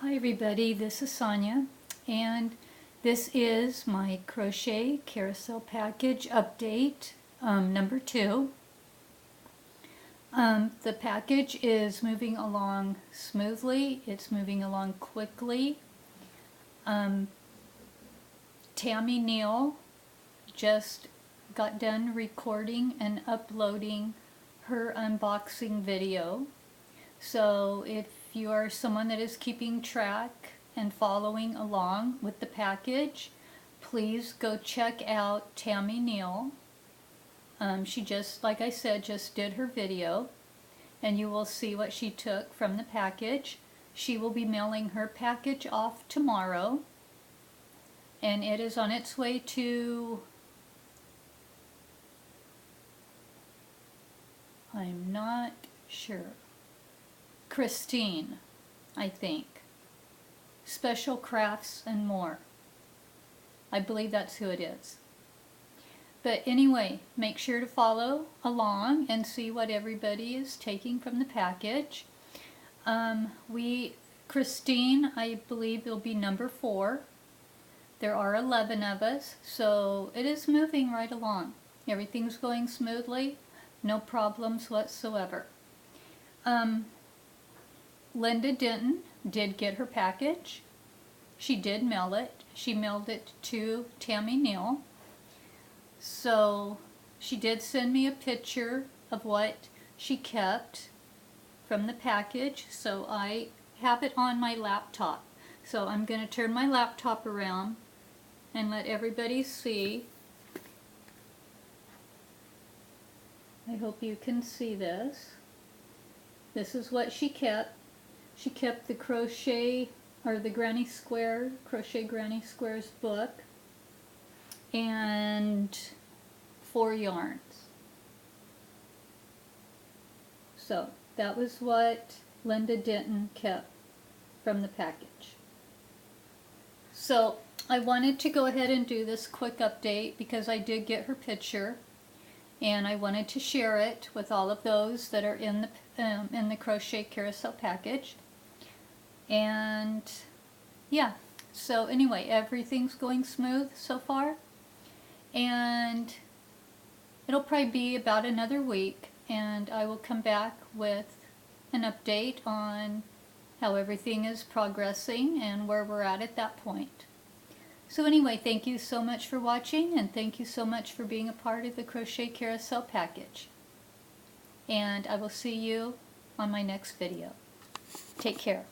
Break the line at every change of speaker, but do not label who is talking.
Hi everybody, this is Sonia, and this is my Crochet Carousel package update number 2. The package is moving along smoothly, it's moving along quickly. Tammy Neil just got done recording and uploading her unboxing video. So if you are someone that is keeping track and following along with the package, please go check out Tammy Neil. She just, like I said, just did her video, and you will see what she took from the package. She will be mailing her package off tomorrow, and it is on its way to, I'm not sure, Christine, I think. Special Crafts and More. I believe that's who it is. But anyway, make sure to follow along and see what everybody is taking from the package. Christine, I believe will be number 4. There are 11 of us, so it is moving right along. Everything's going smoothly, no problems whatsoever. Linda Denton did get her package. She did mail it. She mailed it to Tammy Neil. So she did send me a picture of what she kept from the package. So I have it on my laptop. So I'm going to turn my laptop around and let everybody see. I hope you can see this. This is what she kept. She kept the Crochet Granny Squares book and 4 yarns. So that was what Linda Denton kept from the package. So I wanted to go ahead and do this quick update because I did get her picture, and I wanted to share it with all of those that are in the Crochet Carousel package. And yeah, so anyway, everything's going smooth so far, and it'll probably be about another week, and I will come back with an update on how everything is progressing and where we're at that point. So anyway, thank you so much for watching, and thank you so much for being a part of the Crochet Carousel package. And I will see you on my next video. Take care.